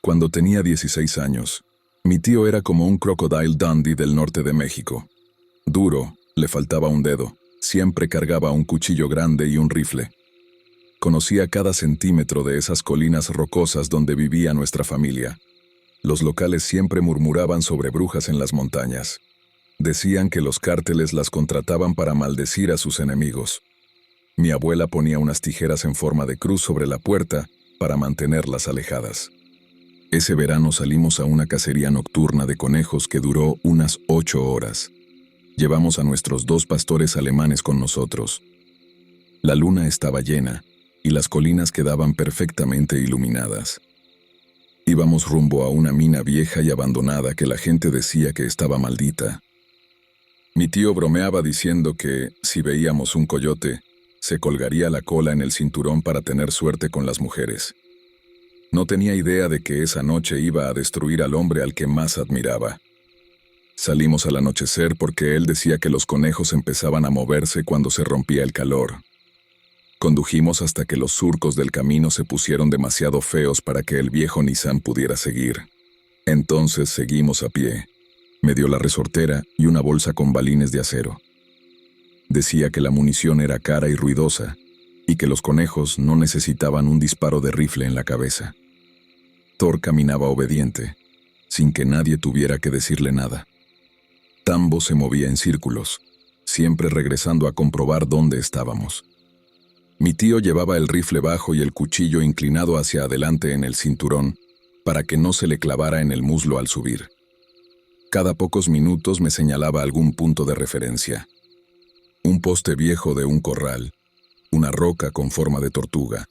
Cuando tenía 16 años, mi tío era como un Crocodile Dundee del norte de México. Duro, le faltaba un dedo, siempre cargaba un cuchillo grande y un rifle. Conocía cada centímetro de esas colinas rocosas donde vivía nuestra familia. Los locales siempre murmuraban sobre brujas en las montañas. Decían que los cárteles las contrataban para maldecir a sus enemigos. Mi abuela ponía unas tijeras en forma de cruz sobre la puerta para mantenerlas alejadas. Ese verano salimos a una cacería nocturna de conejos que duró unas 8 horas. Llevamos a nuestros 2 pastores alemanes con nosotros. La luna estaba llena y las colinas quedaban perfectamente iluminadas. Íbamos rumbo a una mina vieja y abandonada que la gente decía que estaba maldita. Mi tío bromeaba diciendo que, si veíamos un coyote, se colgaría la cola en el cinturón para tener suerte con las mujeres. No tenía idea de que esa noche iba a destruir al hombre al que más admiraba. Salimos al anochecer porque él decía que los conejos empezaban a moverse cuando se rompía el calor. Condujimos hasta que los surcos del camino se pusieron demasiado feos para que el viejo Nissan pudiera seguir. Entonces seguimos a pie. Me dio la resortera y una bolsa con balines de acero. Decía que la munición era cara y ruidosa, y que los conejos no necesitaban un disparo de rifle en la cabeza. Thor caminaba obediente, sin que nadie tuviera que decirle nada. Tambo se movía en círculos, siempre regresando a comprobar dónde estábamos. Mi tío llevaba el rifle bajo y el cuchillo inclinado hacia adelante en el cinturón, para que no se le clavara en el muslo al subir. Cada pocos minutos me señalaba algún punto de referencia. Un poste viejo de un corral, una roca con forma de tortuga,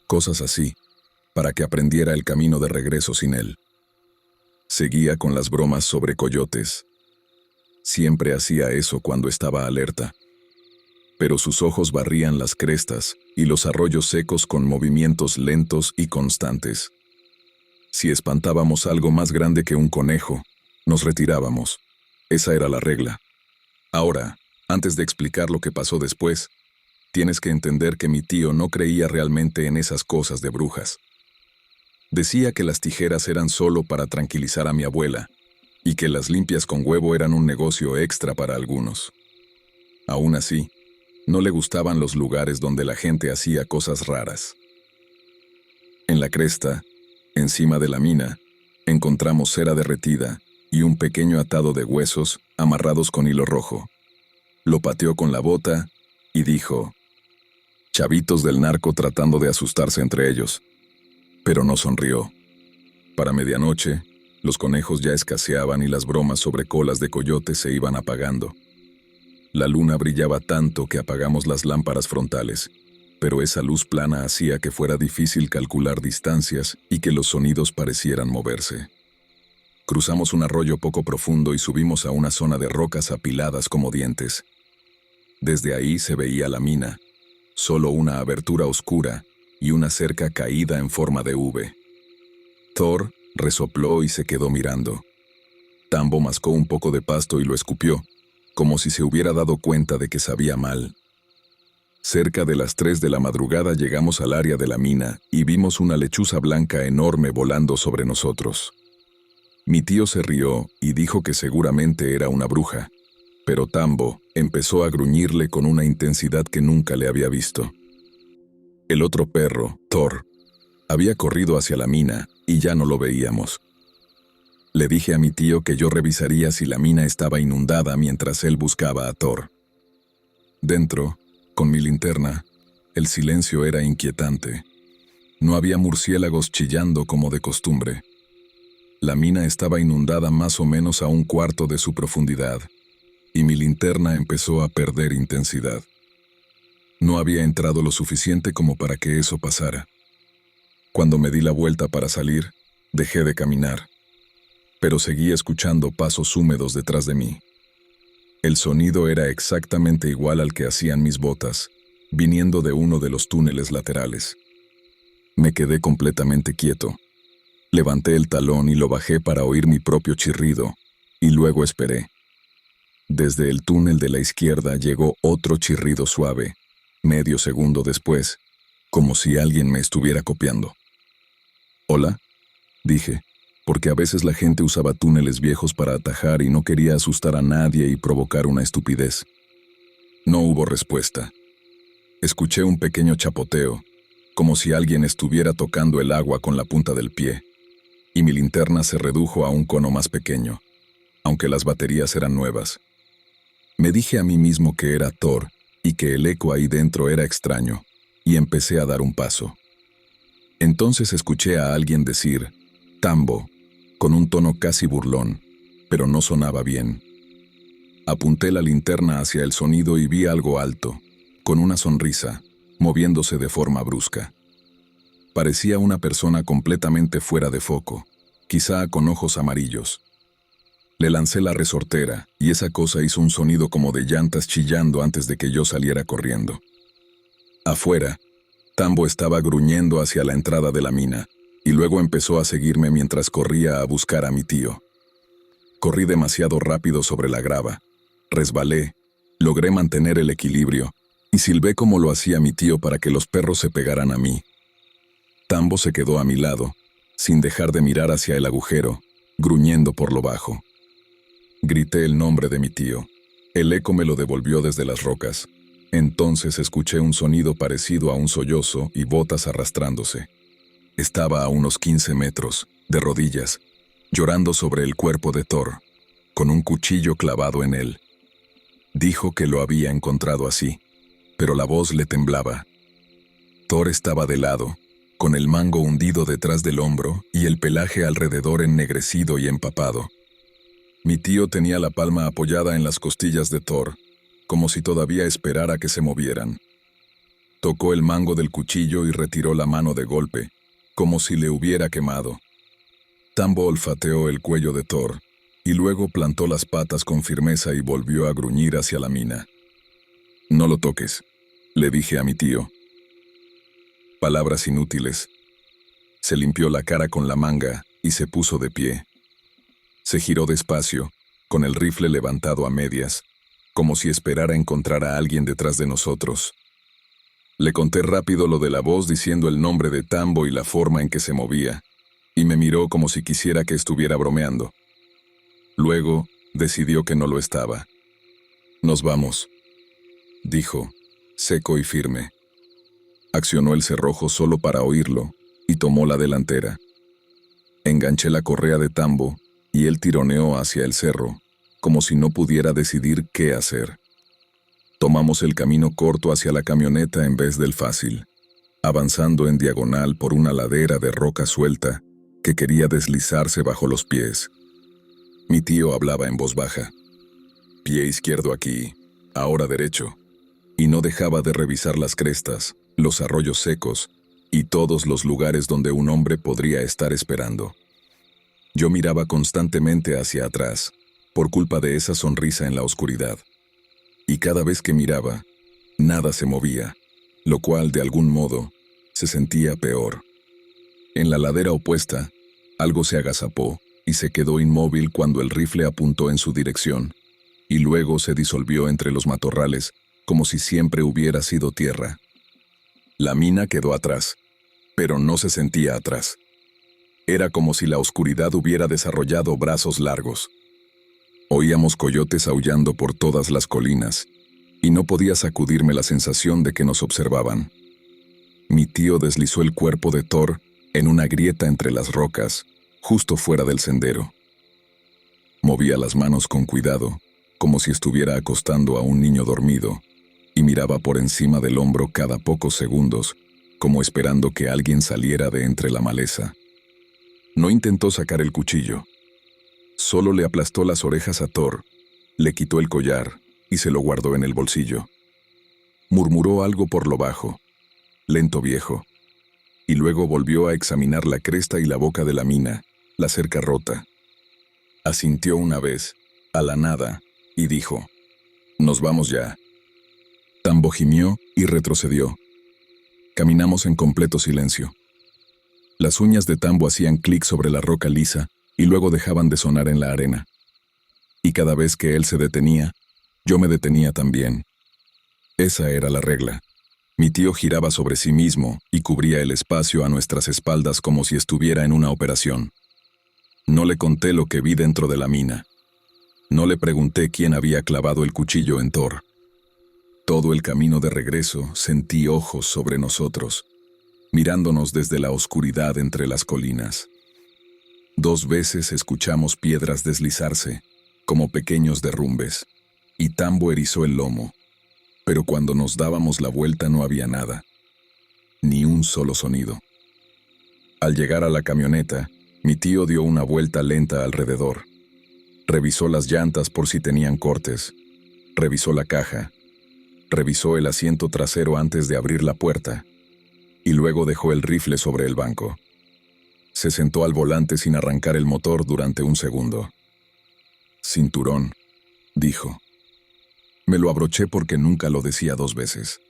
cosas así, para que aprendiera el camino de regreso sin él. Seguía con las bromas sobre coyotes. Siempre hacía eso cuando estaba alerta. Pero sus ojos barrían las crestas y los arroyos secos con movimientos lentos y constantes. Si espantábamos algo más grande que un conejo, nos retirábamos. Esa era la regla. Ahora, antes de explicar lo que pasó después, tienes que entender que mi tío no creía realmente en esas cosas de brujas. Decía que las tijeras eran solo para tranquilizar a mi abuela y que las limpias con huevo eran un negocio extra para algunos. Aún así, no le gustaban los lugares donde la gente hacía cosas raras. En la cresta, encima de la mina, encontramos cera derretida y un pequeño atado de huesos amarrados con hilo rojo. Lo pateó con la bota y dijo: «Chavitos del narco tratando de asustarse entre ellos». Pero no sonrió. Para medianoche, los conejos ya escaseaban y las bromas sobre colas de coyote se iban apagando. La luna brillaba tanto que apagamos las lámparas frontales, pero esa luz plana hacía que fuera difícil calcular distancias y que los sonidos parecieran moverse. Cruzamos un arroyo poco profundo y subimos a una zona de rocas apiladas como dientes. Desde ahí se veía la mina, solo una abertura oscura y una cerca caída en forma de V. Thor resopló y se quedó mirando. Tambo mascó un poco de pasto y lo escupió, como si se hubiera dado cuenta de que sabía mal. Cerca de las 3 de la madrugada llegamos al área de la mina y vimos una lechuza blanca enorme volando sobre nosotros. Mi tío se rió y dijo que seguramente era una bruja, pero Tambo empezó a gruñirle con una intensidad que nunca le había visto. El otro perro, Thor, había corrido hacia la mina y ya no lo veíamos. Le dije a mi tío que yo revisaría si la mina estaba inundada mientras él buscaba a Thor. Dentro, con mi linterna, el silencio era inquietante. No había murciélagos chillando como de costumbre. La mina estaba inundada más o menos a 1/4 de su profundidad, y mi linterna empezó a perder intensidad. No había entrado lo suficiente como para que eso pasara. Cuando me di la vuelta para salir, dejé de caminar, pero seguí escuchando pasos húmedos detrás de mí. El sonido era exactamente igual al que hacían mis botas, viniendo de uno de los túneles laterales. Me quedé completamente quieto. Levanté el talón y lo bajé para oír mi propio chirrido, y luego esperé. Desde el túnel de la izquierda llegó otro chirrido suave, medio segundo después, como si alguien me estuviera copiando. «¿Hola?», dije, porque a veces la gente usaba túneles viejos para atajar y no quería asustar a nadie y provocar una estupidez. No hubo respuesta. Escuché un pequeño chapoteo, como si alguien estuviera tocando el agua con la punta del pie, y mi linterna se redujo a un cono más pequeño, aunque las baterías eran nuevas. Me dije a mí mismo que era Thor y que el eco ahí dentro era extraño, y empecé a dar un paso. Entonces escuché a alguien decir, Tambo, con un tono casi burlón, pero no sonaba bien. Apunté la linterna hacia el sonido y vi algo alto, con una sonrisa, moviéndose de forma brusca. Parecía una persona completamente fuera de foco, quizá con ojos amarillos. Le lancé la resortera y esa cosa hizo un sonido como de llantas chillando antes de que yo saliera corriendo. Afuera, Tambo estaba gruñendo hacia la entrada de la mina y luego empezó a seguirme mientras corría a buscar a mi tío. Corrí demasiado rápido sobre la grava, resbalé, logré mantener el equilibrio y silbé como lo hacía mi tío para que los perros se pegaran a mí. Tambo se quedó a mi lado, sin dejar de mirar hacia el agujero, gruñendo por lo bajo. Grité el nombre de mi tío. El eco me lo devolvió desde las rocas. Entonces escuché un sonido parecido a un sollozo y botas arrastrándose. Estaba a unos 15 metros, de rodillas, llorando sobre el cuerpo de Thor, con un cuchillo clavado en él. Dijo que lo había encontrado así, pero la voz le temblaba. Thor estaba de lado, con el mango hundido detrás del hombro y el pelaje alrededor ennegrecido y empapado. Mi tío tenía la palma apoyada en las costillas de Thor, como si todavía esperara que se movieran. Tocó el mango del cuchillo y retiró la mano de golpe, como si le hubiera quemado. Tambo olfateó el cuello de Thor, y luego plantó las patas con firmeza y volvió a gruñir hacia la mina. «No lo toques», le dije a mi tío. Palabras inútiles. Se limpió la cara con la manga y se puso de pie. Se giró despacio, con el rifle levantado a medias, como si esperara encontrar a alguien detrás de nosotros. Le conté rápido lo de la voz diciendo el nombre de Tambo y la forma en que se movía, y me miró como si quisiera que estuviera bromeando. Luego, decidió que no lo estaba. «Nos vamos», dijo, seco y firme. Accionó el cerrojo solo para oírlo, y tomó la delantera. Enganché la correa de Tambo, y él tironeó hacia el cerro, como si no pudiera decidir qué hacer. Tomamos el camino corto hacia la camioneta en vez del fácil, avanzando en diagonal por una ladera de roca suelta que quería deslizarse bajo los pies. Mi tío hablaba en voz baja. «Pie izquierdo aquí, ahora derecho», y no dejaba de revisar las crestas, los arroyos secos y todos los lugares donde un hombre podría estar esperando. Yo miraba constantemente hacia atrás, por culpa de esa sonrisa en la oscuridad. Y cada vez que miraba, nada se movía, lo cual, de algún modo, se sentía peor. En la ladera opuesta, algo se agazapó y se quedó inmóvil cuando el rifle apuntó en su dirección, y luego se disolvió entre los matorrales, como si siempre hubiera sido tierra. La mina quedó atrás, pero no se sentía atrás. Era como si la oscuridad hubiera desarrollado brazos largos. Oíamos coyotes aullando por todas las colinas, y no podía sacudirme la sensación de que nos observaban. Mi tío deslizó el cuerpo de Thor en una grieta entre las rocas, justo fuera del sendero. Movía las manos con cuidado, como si estuviera acostando a un niño dormido, y miraba por encima del hombro cada pocos segundos, como esperando que alguien saliera de entre la maleza. No intentó sacar el cuchillo. Solo le aplastó las orejas a Thor, le quitó el collar y se lo guardó en el bolsillo. Murmuró algo por lo bajo, lento viejo, y luego volvió a examinar la cresta y la boca de la mina, la cerca rota. Asintió una vez, a la nada, y dijo, «Nos vamos ya». Tambo gimió y retrocedió. Caminamos en completo silencio. Las uñas de Tambo hacían clic sobre la roca lisa y luego dejaban de sonar en la arena. Y cada vez que él se detenía, yo me detenía también. Esa era la regla. Mi tío giraba sobre sí mismo y cubría el espacio a nuestras espaldas como si estuviera en una operación. No le conté lo que vi dentro de la mina. No le pregunté quién había clavado el cuchillo en Thor. Todo el camino de regreso sentí ojos sobre nosotros, mirándonos desde la oscuridad entre las colinas. 2 veces escuchamos piedras deslizarse, como pequeños derrumbes, y Tambo erizó el lomo. Pero cuando nos dábamos la vuelta no había nada, ni un solo sonido. Al llegar a la camioneta, mi tío dio una vuelta lenta alrededor. Revisó las llantas por si tenían cortes, revisó la caja, revisó el asiento trasero antes de abrir la puerta, y luego dejó el rifle sobre el banco. Se sentó al volante sin arrancar el motor durante un segundo. «Cinturón», dijo. Me lo abroché porque nunca lo decía 2 veces.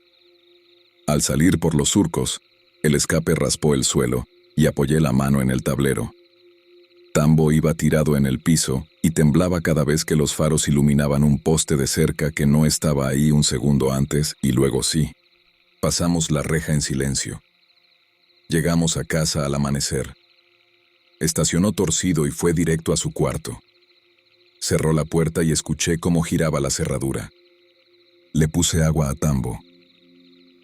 Al salir por los surcos, el escape raspó el suelo y apoyé la mano en el tablero. Tambo iba tirado en el piso y temblaba cada vez que los faros iluminaban un poste de cerca que no estaba ahí un segundo antes y luego sí. Pasamos la reja en silencio. Llegamos a casa al amanecer. Estacionó torcido y fue directo a su cuarto. Cerró la puerta y escuché cómo giraba la cerradura. Le puse agua a Tambo.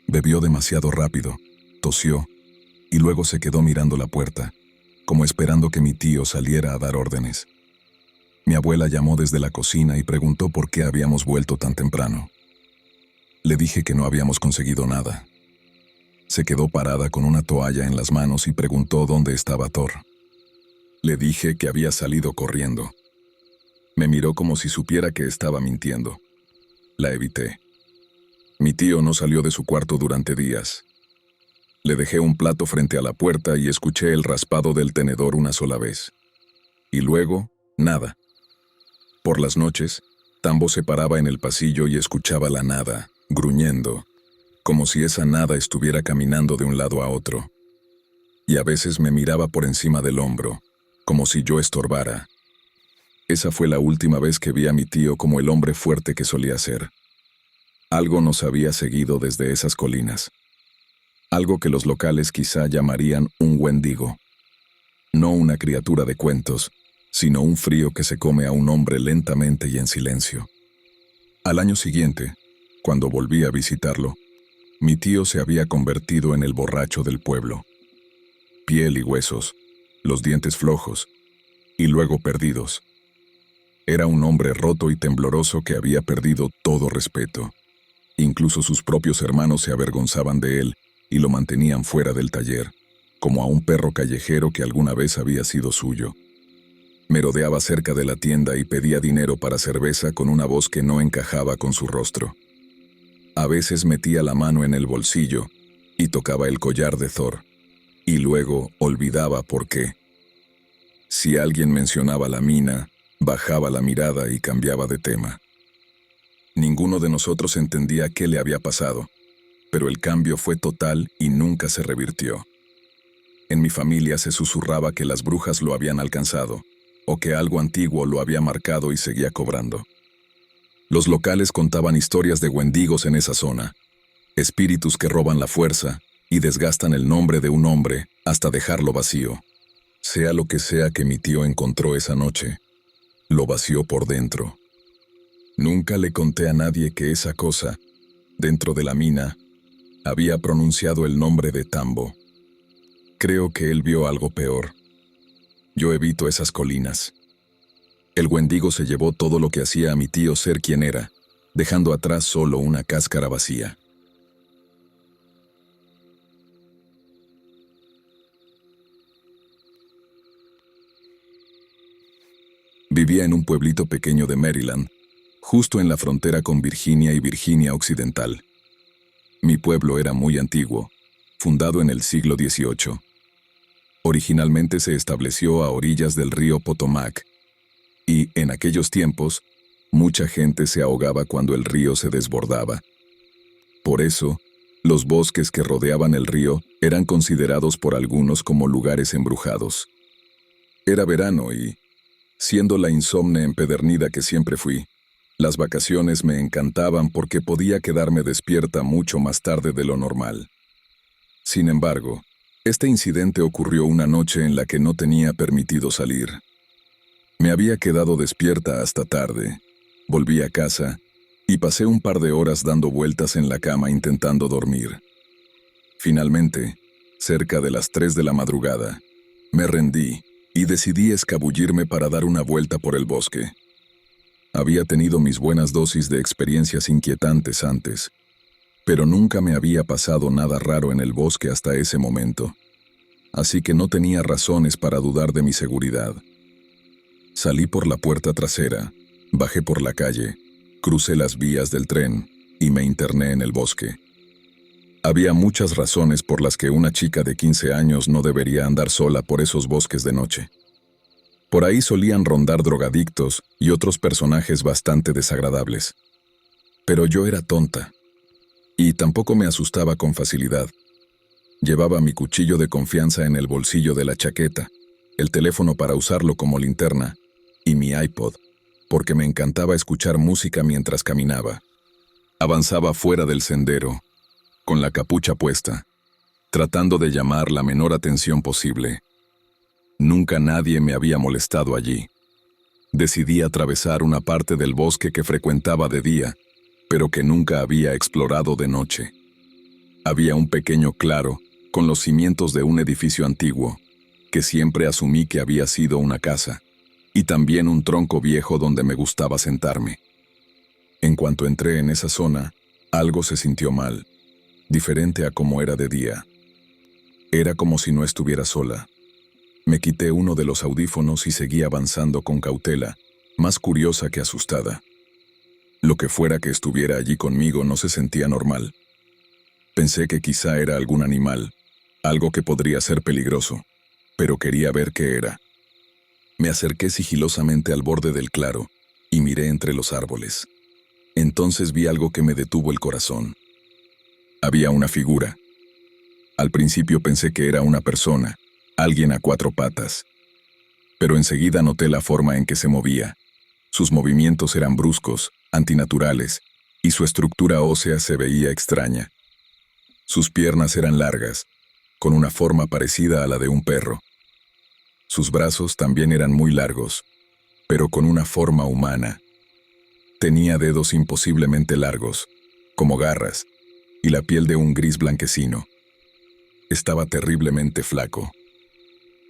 Bebió demasiado rápido, tosió, y luego se quedó mirando la puerta, como esperando que mi tío saliera a dar órdenes. Mi abuela llamó desde la cocina y preguntó por qué habíamos vuelto tan temprano. Le dije que no habíamos conseguido nada. Se quedó parada con una toalla en las manos y preguntó dónde estaba Thor. Le dije que había salido corriendo. Me miró como si supiera que estaba mintiendo. La evité. Mi tío no salió de su cuarto durante días. Le dejé un plato frente a la puerta y escuché el raspado del tenedor una sola vez. Y luego, nada. Por las noches, Tambo se paraba en el pasillo y escuchaba la nada, gruñendo, como si esa nada estuviera caminando de un lado a otro. Y a veces me miraba por encima del hombro, como si yo estorbara. Esa fue la última vez que vi a mi tío como el hombre fuerte que solía ser. Algo nos había seguido desde esas colinas. Algo que los locales quizá llamarían un Wendigo. No una criatura de cuentos, sino un frío que se come a un hombre lentamente y en silencio. Al año siguiente, cuando volví a visitarlo, mi tío se había convertido en el borracho del pueblo. Piel y huesos, los dientes flojos, y luego perdidos. Era un hombre roto y tembloroso que había perdido todo respeto. Incluso sus propios hermanos se avergonzaban de él y lo mantenían fuera del taller, como a un perro callejero que alguna vez había sido suyo. Merodeaba cerca de la tienda y pedía dinero para cerveza con una voz que no encajaba con su rostro. A veces metía la mano en el bolsillo y tocaba el collar de Thor, y luego olvidaba por qué. Si alguien mencionaba la mina, bajaba la mirada y cambiaba de tema. Ninguno de nosotros entendía qué le había pasado, pero el cambio fue total y nunca se revirtió. En mi familia se susurraba que las brujas lo habían alcanzado, o que algo antiguo lo había marcado y seguía cobrando. Los locales contaban historias de wendigos en esa zona, espíritus que roban la fuerza y desgastan el nombre de un hombre hasta dejarlo vacío. Sea lo que sea que mi tío encontró esa noche, lo vació por dentro. Nunca le conté a nadie que esa cosa, dentro de la mina, había pronunciado el nombre de Tambo. Creo que él vio algo peor. Yo evito esas colinas. El wendigo se llevó todo lo que hacía a mi tío ser quien era, dejando atrás solo una cáscara vacía. Vivía en un pueblito pequeño de Maryland, justo en la frontera con Virginia y Virginia Occidental. Mi pueblo era muy antiguo, fundado en el siglo XVIII. Originalmente se estableció a orillas del río Potomac, y, en aquellos tiempos, mucha gente se ahogaba cuando el río se desbordaba. Por eso, los bosques que rodeaban el río eran considerados por algunos como lugares embrujados. Era verano y, siendo la insomne empedernida que siempre fui, Las vacaciones me encantaban porque podía quedarme despierta mucho más tarde de lo normal. Sin embargo, este incidente ocurrió una noche en la que no tenía permitido salir. Me había quedado despierta hasta tarde. Volví a casa y pasé un par de horas dando vueltas en la cama intentando dormir. Finalmente, cerca de las 3 de la madrugada, me rendí y decidí escabullirme para dar una vuelta por el bosque. Había tenido mis buenas dosis de experiencias inquietantes antes, pero nunca me había pasado nada raro en el bosque hasta ese momento, así que no tenía razones para dudar de mi seguridad. Salí por la puerta trasera, bajé por la calle, crucé las vías del tren y me interné en el bosque. Había muchas razones por las que una chica de 15 años no debería andar sola por esos bosques de noche. Por ahí solían rondar drogadictos y otros personajes bastante desagradables. Pero yo era tonta. Y tampoco me asustaba con facilidad. Llevaba mi cuchillo de confianza en el bolsillo de la chaqueta, el teléfono para usarlo como linterna, y mi iPod, porque me encantaba escuchar música mientras caminaba. Avanzaba fuera del sendero, con la capucha puesta, tratando de llamar la menor atención posible. Nunca nadie me había molestado allí. Decidí atravesar una parte del bosque que frecuentaba de día, pero que nunca había explorado de noche. Había un pequeño claro, con los cimientos de un edificio antiguo, que siempre asumí que había sido una casa, y también un tronco viejo donde me gustaba sentarme. En cuanto entré en esa zona, algo se sintió mal, diferente a como era de día. Era como si no estuviera sola. Me quité uno de los audífonos y seguí avanzando con cautela, más curiosa que asustada. Lo que fuera que estuviera allí conmigo no se sentía normal. Pensé que quizá era algún animal, algo que podría ser peligroso, pero quería ver qué era. Me acerqué sigilosamente al borde del claro y miré entre los árboles. Entonces vi algo que me detuvo el corazón. Había una figura. Al principio pensé que era una persona, alguien a 4 patas. Pero enseguida noté la forma en que se movía. Sus movimientos eran bruscos, antinaturales, y su estructura ósea se veía extraña. Sus piernas eran largas, con una forma parecida a la de un perro. Sus brazos también eran muy largos, pero con una forma humana. Tenía dedos imposiblemente largos, como garras, y la piel de un gris blanquecino. Estaba terriblemente flaco.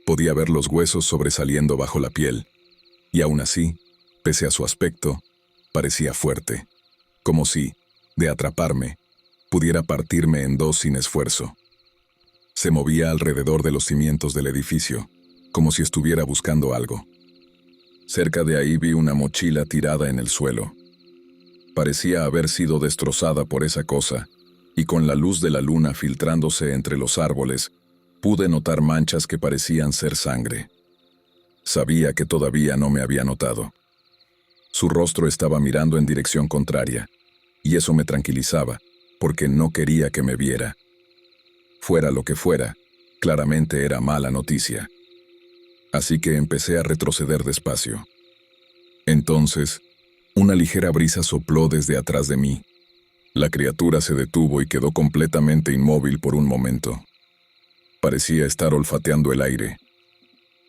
Podía ver los huesos sobresaliendo bajo la piel, y aún así, pese a su aspecto, parecía fuerte, como si, de atraparme, pudiera partirme en dos sin esfuerzo. Se movía alrededor de los cimientos del edificio, como si estuviera buscando algo. Cerca de ahí vi una mochila tirada en el suelo. Parecía haber sido destrozada por esa cosa, y con la luz de la luna filtrándose entre los árboles, pude notar manchas que parecían ser sangre. Sabía que todavía no me había notado. Su rostro estaba mirando en dirección contraria, y eso me tranquilizaba, porque no quería que me viera. Fuera lo que fuera, claramente era mala noticia. Así que empecé a retroceder despacio. Entonces, una ligera brisa sopló desde atrás de mí. La criatura se detuvo y quedó completamente inmóvil por un momento. Parecía estar olfateando el aire.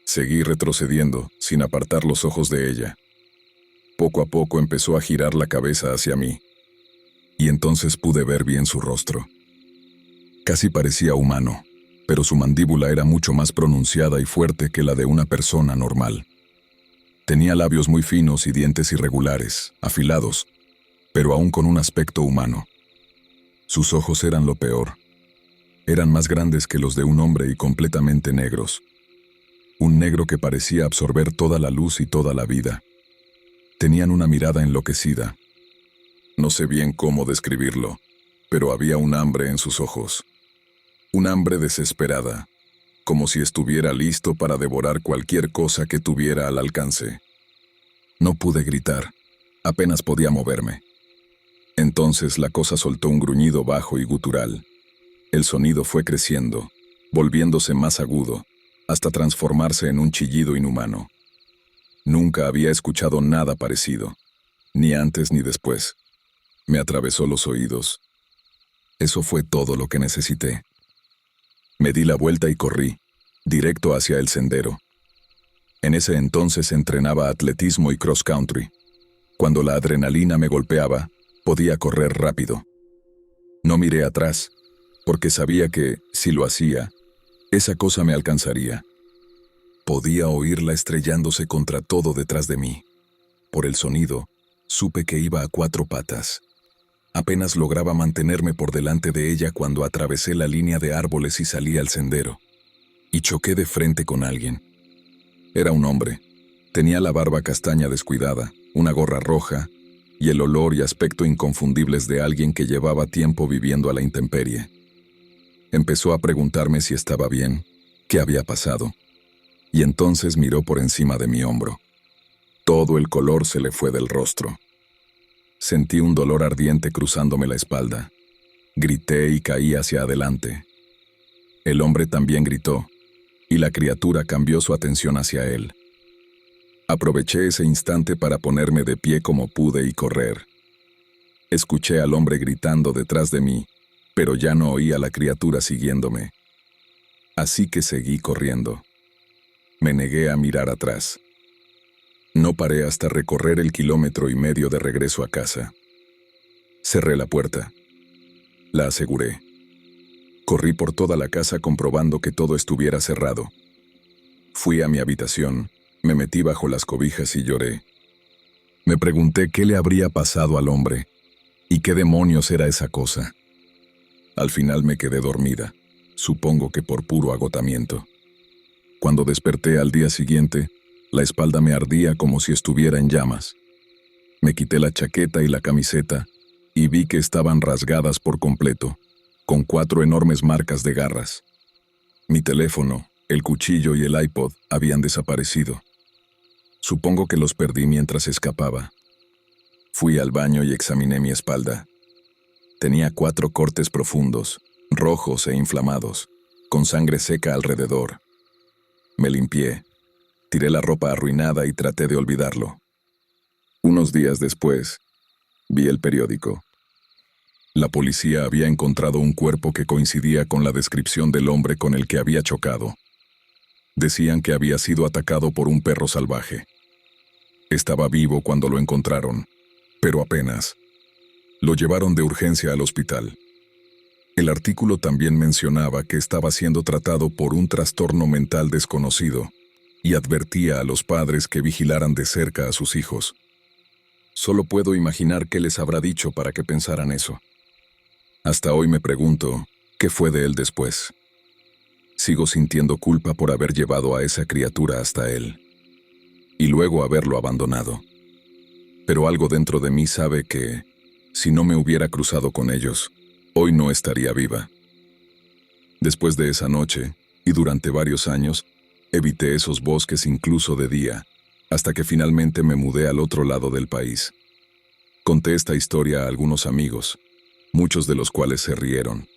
Seguí retrocediendo, sin apartar los ojos de ella. Poco a poco empezó a girar la cabeza hacia mí, y entonces pude ver bien su rostro. Casi parecía humano, pero su mandíbula era mucho más pronunciada y fuerte que la de una persona normal. Tenía labios muy finos y dientes irregulares, afilados, pero aún con un aspecto humano. Sus ojos eran lo peor. Eran más grandes que los de un hombre y completamente negros. Un negro que parecía absorber toda la luz y toda la vida. Tenían una mirada enloquecida. No sé bien cómo describirlo, pero había un hambre en sus ojos. Un hambre desesperada, como si estuviera listo para devorar cualquier cosa que tuviera al alcance. No pude gritar, apenas podía moverme. Entonces la cosa soltó un gruñido bajo y gutural. El sonido fue creciendo, volviéndose más agudo, hasta transformarse en un chillido inhumano. Nunca había escuchado nada parecido, ni antes ni después. Me atravesó los oídos. Eso fue todo lo que necesité. Me di la vuelta y corrí, directo hacia el sendero. En ese entonces entrenaba atletismo y cross country. Cuando la adrenalina me golpeaba, podía correr rápido. No miré atrás, porque sabía que, si lo hacía, esa cosa me alcanzaría. Podía oírla estrellándose contra todo detrás de mí. Por el sonido, supe que iba a 4 patas. Apenas lograba mantenerme por delante de ella cuando atravesé la línea de árboles y salí al sendero. Y choqué de frente con alguien. Era un hombre. Tenía la barba castaña descuidada, una gorra roja, y el olor y aspecto inconfundibles de alguien que llevaba tiempo viviendo a la intemperie. Empezó a preguntarme si estaba bien, qué había pasado, y entonces miró por encima de mi hombro. Todo el color se le fue del rostro. Sentí un dolor ardiente cruzándome la espalda. Grité y caí hacia adelante. El hombre también gritó, y la criatura cambió su atención hacia él. Aproveché ese instante para ponerme de pie como pude y correr. Escuché al hombre gritando detrás de mí, pero ya no oí a la criatura siguiéndome. Así que seguí corriendo. Me negué a mirar atrás. No paré hasta recorrer el 1,5 kilómetros de regreso a casa. Cerré la puerta. La aseguré. Corrí por toda la casa comprobando que todo estuviera cerrado. Fui a mi habitación, me metí bajo las cobijas y lloré. Me pregunté qué le habría pasado al hombre y qué demonios era esa cosa. Al final me quedé dormida, supongo que por puro agotamiento. Cuando desperté al día siguiente, la espalda me ardía como si estuviera en llamas. Me quité la chaqueta y la camiseta y vi que estaban rasgadas por completo, con 4 enormes marcas de garras. Mi teléfono, el cuchillo y el iPod habían desaparecido. Supongo que los perdí mientras escapaba. Fui al baño y examiné mi espalda. Tenía 4 cortes profundos, rojos e inflamados, con sangre seca alrededor. Me limpié, tiré la ropa arruinada y traté de olvidarlo. Unos días después, vi el periódico. La policía había encontrado un cuerpo que coincidía con la descripción del hombre con el que había chocado. Decían que había sido atacado por un perro salvaje. Estaba vivo cuando lo encontraron, pero apenas. Lo llevaron de urgencia al hospital. El artículo también mencionaba que estaba siendo tratado por un trastorno mental desconocido y advertía a los padres que vigilaran de cerca a sus hijos. Solo puedo imaginar qué les habrá dicho para que pensaran eso. Hasta hoy me pregunto, ¿qué fue de él después? Sigo sintiendo culpa por haber llevado a esa criatura hasta él y luego haberlo abandonado. Pero algo dentro de mí sabe que, si no me hubiera cruzado con ellos, hoy no estaría viva. Después de esa noche, y durante varios años, evité esos bosques incluso de día, hasta que finalmente me mudé al otro lado del país. Conté esta historia a algunos amigos, muchos de los cuales se rieron.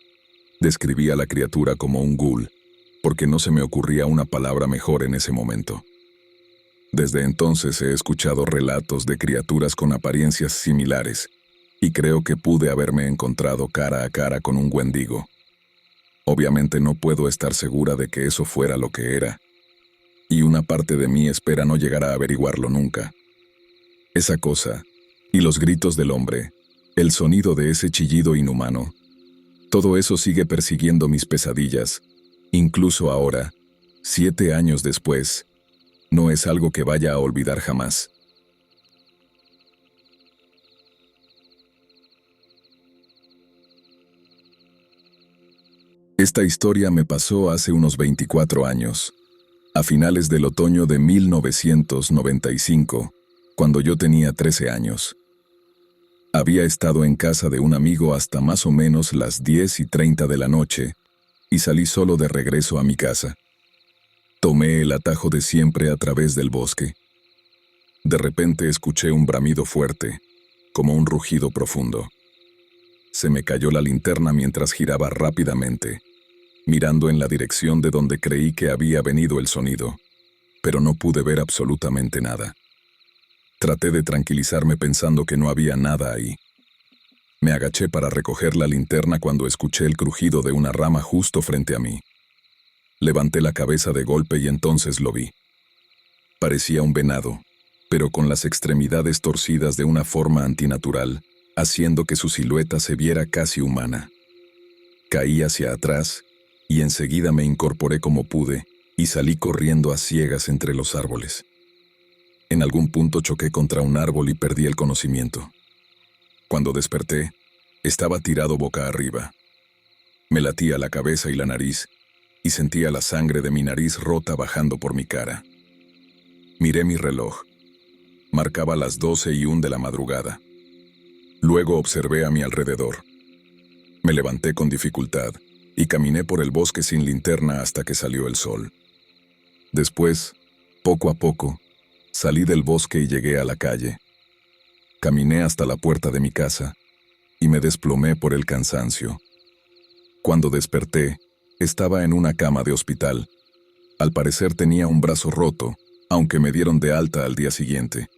Describí a la criatura como un ghoul, porque no se me ocurría una palabra mejor en ese momento. Desde entonces he escuchado relatos de criaturas con apariencias similares, y creo que pude haberme encontrado cara a cara con un Wendigo. Obviamente no puedo estar segura de que eso fuera lo que era, y una parte de mí espera no llegar a averiguarlo nunca. Esa cosa, y los gritos del hombre, el sonido de ese chillido inhumano, todo eso sigue persiguiendo mis pesadillas, incluso ahora, 7 años después. No es algo que vaya a olvidar jamás. Esta historia me pasó hace unos 24 años, a finales del otoño de 1995, cuando yo tenía 13 años. Había estado en casa de un amigo hasta más o menos las 10:30 de la noche y salí solo de regreso a mi casa. Tomé el atajo de siempre a través del bosque. De repente escuché un bramido fuerte, como un rugido profundo. Se me cayó la linterna mientras giraba rápidamente, mirando en la dirección de donde creí que había venido el sonido, pero no pude ver absolutamente nada. Traté de tranquilizarme pensando que no había nada ahí. Me agaché para recoger la linterna cuando escuché el crujido de una rama justo frente a mí. Levanté la cabeza de golpe y entonces lo vi. Parecía un venado, pero con las extremidades torcidas de una forma antinatural, haciendo que su silueta se viera casi humana. Caí hacia atrás, y enseguida me incorporé como pude, y salí corriendo a ciegas entre los árboles. En algún punto choqué contra un árbol y perdí el conocimiento. Cuando desperté, estaba tirado boca arriba. Me latía la cabeza y la nariz, y sentía la sangre de mi nariz rota bajando por mi cara. Miré mi reloj. Marcaba las 12:01 de la madrugada. Luego observé a mi alrededor. Me levanté con dificultad y caminé por el bosque sin linterna hasta que salió el sol. Después, poco a poco, salí del bosque y llegué a la calle. Caminé hasta la puerta de mi casa y me desplomé por el cansancio. Cuando desperté, estaba en una cama de hospital. Al parecer tenía un brazo roto, aunque me dieron de alta al día siguiente.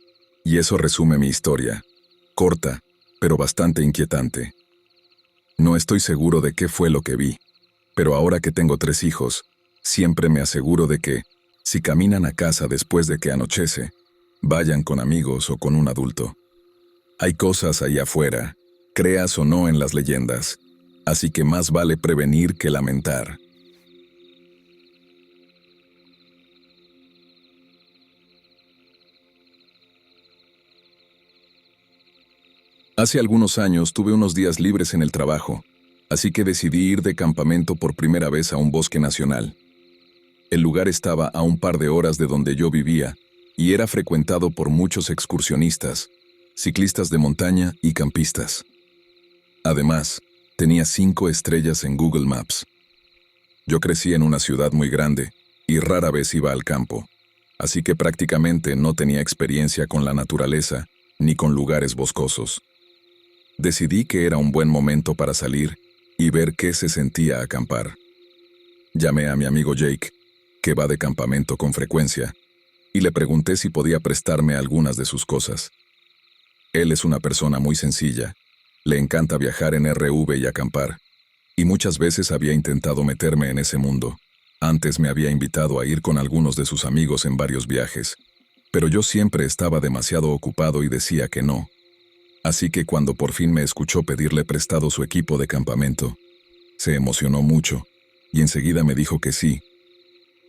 Y eso resume mi historia, corta, pero bastante inquietante. No estoy seguro de qué fue lo que vi, pero ahora que tengo 3 hijos, siempre me aseguro de que, si caminan a casa después de que anochece, vayan con amigos o con un adulto. Hay cosas allá afuera, creas o no en las leyendas, así que más vale prevenir que lamentar. Hace algunos años tuve unos días libres en el trabajo, así que decidí ir de campamento por primera vez a un bosque nacional. El lugar estaba a un par de horas de donde yo vivía y era frecuentado por muchos excursionistas, ciclistas de montaña y campistas. Además, tenía 5 estrellas en Google Maps. Yo crecí en una ciudad muy grande y rara vez iba al campo, así que prácticamente no tenía experiencia con la naturaleza ni con lugares boscosos. Decidí que era un buen momento para salir y ver qué se sentía acampar. Llamé a mi amigo Jake, que va de campamento con frecuencia, y le pregunté si podía prestarme algunas de sus cosas. Él es una persona muy sencilla, le encanta viajar en RV y acampar, y muchas veces había intentado meterme en ese mundo. Antes me había invitado a ir con algunos de sus amigos en varios viajes, pero yo siempre estaba demasiado ocupado y decía que no. Así que cuando por fin me escuchó pedirle prestado su equipo de campamento, se emocionó mucho y enseguida me dijo que sí.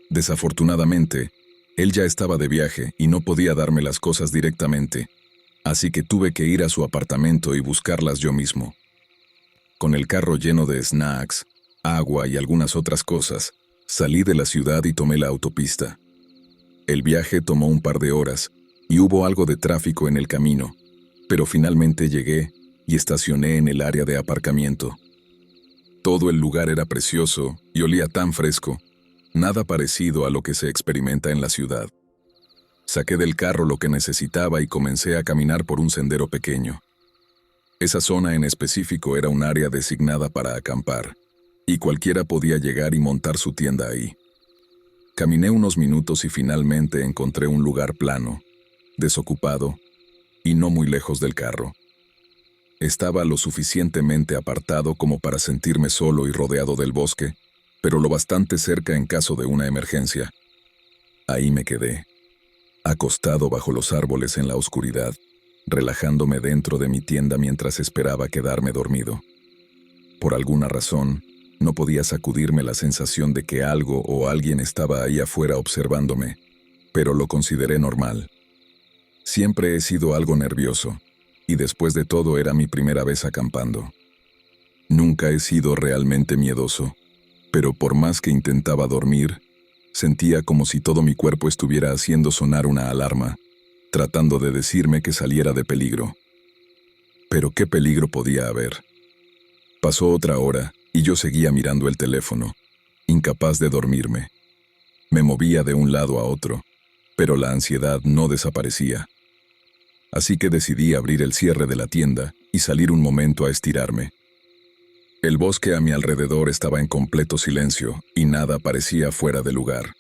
Desafortunadamente, él ya estaba de viaje y no podía darme las cosas directamente, así que tuve que ir a su apartamento y buscarlas yo mismo. Con el carro lleno de snacks, agua y algunas otras cosas, salí de la ciudad y tomé la autopista. El viaje tomó un par de horas y hubo algo de tráfico en el camino, pero finalmente llegué y estacioné en el área de aparcamiento. Todo el lugar era precioso y olía tan fresco, nada parecido a lo que se experimenta en la ciudad. Saqué del carro lo que necesitaba y comencé a caminar por un sendero pequeño. Esa zona en específico era un área designada para acampar, y cualquiera podía llegar y montar su tienda ahí. Caminé unos minutos y finalmente encontré un lugar plano, desocupado, y no muy lejos del carro. Estaba lo suficientemente apartado como para sentirme solo y rodeado del bosque, pero lo bastante cerca en caso de una emergencia. Ahí me quedé, acostado bajo los árboles en la oscuridad, relajándome dentro de mi tienda mientras esperaba quedarme dormido. Por alguna razón, no podía sacudirme la sensación de que algo o alguien estaba ahí afuera observándome, pero lo consideré normal. Siempre he sido algo nervioso, y después de todo era mi primera vez acampando. Nunca he sido realmente miedoso, pero por más que intentaba dormir, sentía como si todo mi cuerpo estuviera haciendo sonar una alarma, tratando de decirme que saliera de peligro. Pero ¿qué peligro podía haber? Pasó otra hora y yo seguía mirando el teléfono, incapaz de dormirme. Me movía de un lado a otro, pero la ansiedad no desaparecía. Así que decidí abrir el cierre de la tienda y salir un momento a estirarme. El bosque a mi alrededor estaba en completo silencio y nada parecía fuera de lugar.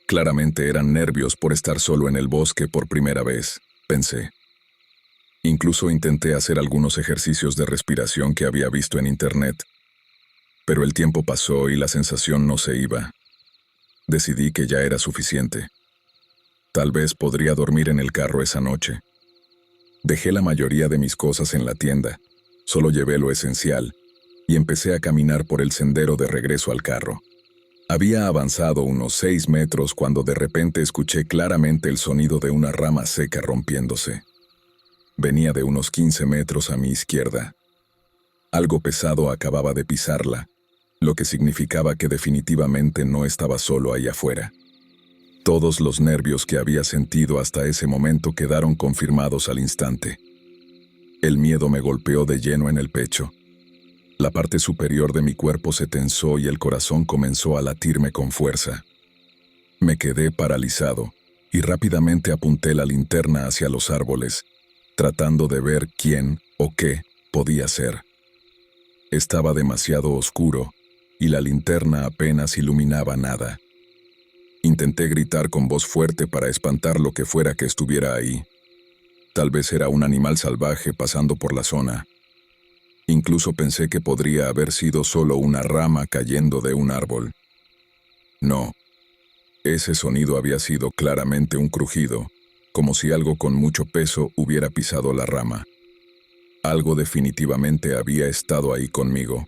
Claramente eran nervios por estar solo en el bosque por primera vez, pensé. Incluso intenté hacer algunos ejercicios de respiración que había visto en internet, pero el tiempo pasó y la sensación no se iba. Decidí que ya era suficiente. Tal vez podría dormir en el carro esa noche. Dejé la mayoría de mis cosas en la tienda, solo llevé lo esencial, y empecé a caminar por el sendero de regreso al carro. Había avanzado unos 6 metros cuando de repente escuché claramente el sonido de una rama seca rompiéndose. Venía de unos 15 metros a mi izquierda. Algo pesado acababa de pisarla, lo que significaba que definitivamente no estaba solo ahí afuera. Todos los nervios que había sentido hasta ese momento quedaron confirmados al instante. El miedo me golpeó de lleno en el pecho. La parte superior de mi cuerpo se tensó y el corazón comenzó a latirme con fuerza. Me quedé paralizado y rápidamente apunté la linterna hacia los árboles, tratando de ver quién o qué podía ser. Estaba demasiado oscuro y la linterna apenas iluminaba nada. Intenté gritar con voz fuerte para espantar lo que fuera que estuviera ahí. Tal vez era un animal salvaje pasando por la zona. Incluso pensé que podría haber sido solo una rama cayendo de un árbol. No. Ese sonido había sido claramente un crujido, como si algo con mucho peso hubiera pisado la rama. Algo definitivamente había estado ahí conmigo.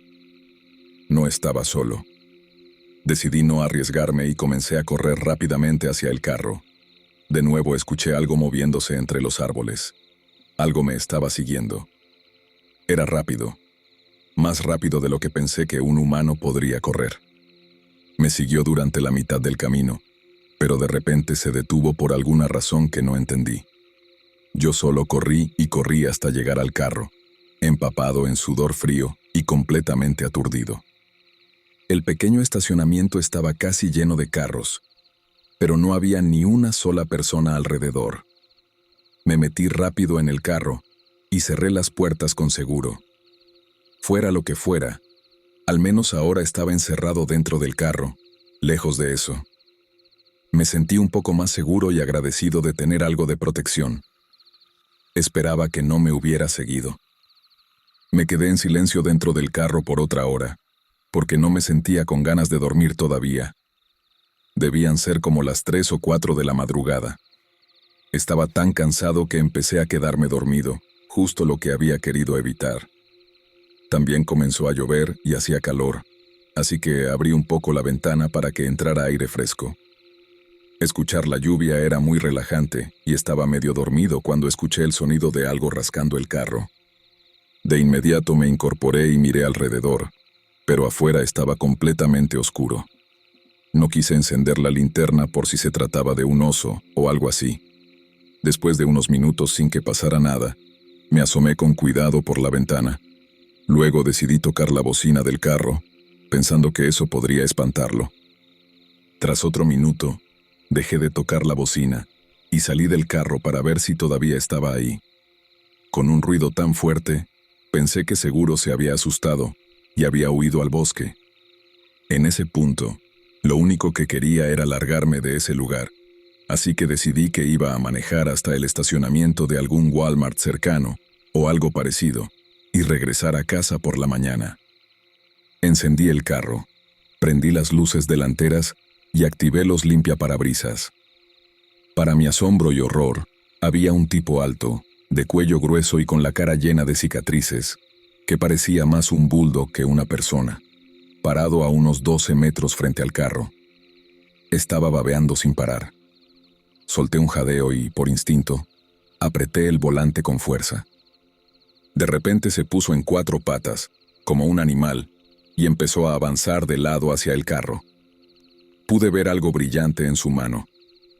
No estaba solo. Decidí no arriesgarme y comencé a correr rápidamente hacia el carro. De nuevo escuché algo moviéndose entre los árboles. Algo me estaba siguiendo. Era rápido. Más rápido de lo que pensé que un humano podría correr. Me siguió durante la mitad del camino, pero de repente se detuvo por alguna razón que no entendí. Yo solo corrí y corrí hasta llegar al carro, empapado en sudor frío y completamente aturdido. El pequeño estacionamiento estaba casi lleno de carros, pero no había ni una sola persona alrededor. Me metí rápido en el carro y cerré las puertas con seguro. Fuera lo que fuera, al menos ahora estaba encerrado dentro del carro, lejos de eso. Me sentí un poco más seguro y agradecido de tener algo de protección. Esperaba que no me hubiera seguido. Me quedé en silencio dentro del carro por otra hora, porque no me sentía con ganas de dormir todavía. Debían ser como las 3 o 4 de la madrugada. Estaba tan cansado que empecé a quedarme dormido, justo lo que había querido evitar. También comenzó a llover y hacía calor, así que abrí un poco la ventana para que entrara aire fresco. Escuchar la lluvia era muy relajante y estaba medio dormido cuando escuché el sonido de algo rascando el carro. De inmediato me incorporé y miré alrededor, pero afuera estaba completamente oscuro. No quise encender la linterna por si se trataba de un oso o algo así. Después de unos minutos sin que pasara nada, me asomé con cuidado por la ventana. Luego decidí tocar la bocina del carro, pensando que eso podría espantarlo. Tras otro minuto, dejé de tocar la bocina y salí del carro para ver si todavía estaba ahí. Con un ruido tan fuerte, pensé que seguro se había asustado y había huido al bosque. En ese punto, lo único que quería era largarme de ese lugar, así que decidí que iba a manejar hasta el estacionamiento de algún Walmart cercano o algo parecido y regresar a casa por la mañana. Encendí el carro, prendí las luces delanteras y activé los limpiaparabrisas. Para mi asombro y horror, había un tipo alto, de cuello grueso y con la cara llena de cicatrices, que parecía más un bulldog que una persona, parado a unos 12 metros frente al carro. Estaba babeando sin parar. Solté un jadeo y, por instinto, apreté el volante con fuerza. De repente se puso en 4 patas, como un animal, y empezó a avanzar de lado hacia el carro. Pude ver algo brillante en su mano,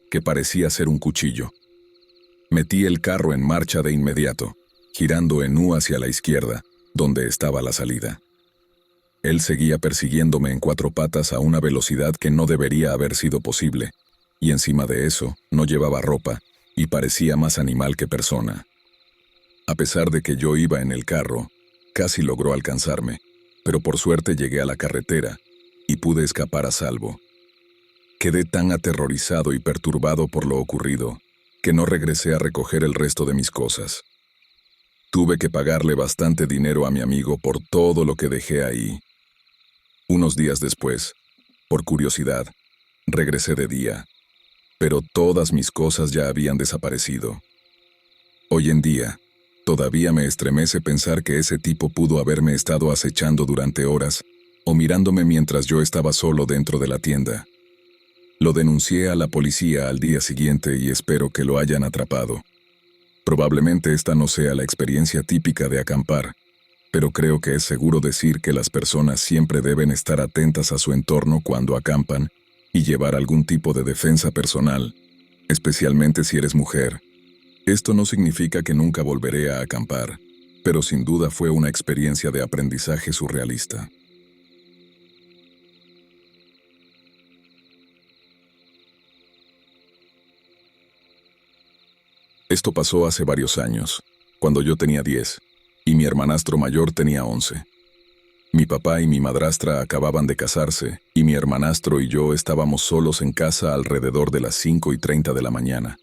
que parecía ser un cuchillo. Metí el carro en marcha de inmediato, girando en U hacia la izquierda, donde estaba la salida. Él seguía persiguiéndome en 4 patas a una velocidad que no debería haber sido posible, y encima de eso, no llevaba ropa, y parecía más animal que persona. A pesar de que yo iba en el carro, casi logró alcanzarme, pero por suerte llegué a la carretera, y pude escapar a salvo. Quedé tan aterrorizado y perturbado por lo ocurrido, que no regresé a recoger el resto de mis cosas. Tuve que pagarle bastante dinero a mi amigo por todo lo que dejé ahí. Unos días después, por curiosidad, regresé de día, pero todas mis cosas ya habían desaparecido. Hoy en día, todavía me estremece pensar que ese tipo pudo haberme estado acechando durante horas o mirándome mientras yo estaba solo dentro de la tienda. Lo denuncié a la policía al día siguiente y espero que lo hayan atrapado. Probablemente esta no sea la experiencia típica de acampar, pero creo que es seguro decir que las personas siempre deben estar atentas a su entorno cuando acampan y llevar algún tipo de defensa personal, especialmente si eres mujer. Esto no significa que nunca volveré a acampar, pero sin duda fue una experiencia de aprendizaje surrealista. Esto pasó hace varios años, cuando yo tenía 10, y mi hermanastro mayor tenía 11. Mi papá y mi madrastra acababan de casarse, y mi hermanastro y yo estábamos solos en casa alrededor de las 5:30 de la mañana.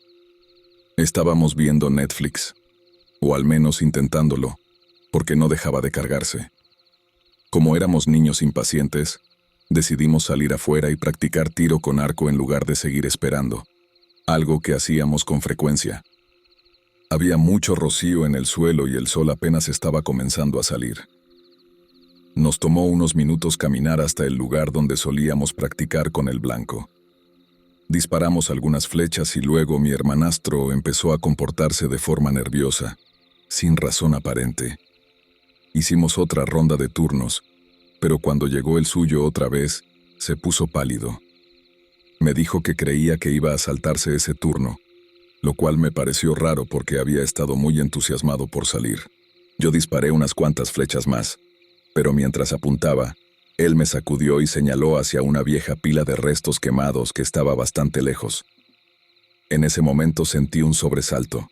Estábamos viendo Netflix, o al menos intentándolo, porque no dejaba de cargarse. Como éramos niños impacientes, decidimos salir afuera y practicar tiro con arco en lugar de seguir esperando, algo que hacíamos con frecuencia. Había mucho rocío en el suelo y el sol apenas estaba comenzando a salir. Nos tomó unos minutos caminar hasta el lugar donde solíamos practicar con el blanco. Disparamos algunas flechas y luego mi hermanastro empezó a comportarse de forma nerviosa, sin razón aparente. Hicimos otra ronda de turnos, pero cuando llegó el suyo otra vez, se puso pálido. Me dijo que creía que iba a saltarse ese turno, lo cual me pareció raro porque había estado muy entusiasmado por salir. Yo disparé unas cuantas flechas más, pero mientras apuntaba, él me sacudió y señaló hacia una vieja pila de restos quemados que estaba bastante lejos. En ese momento sentí un sobresalto.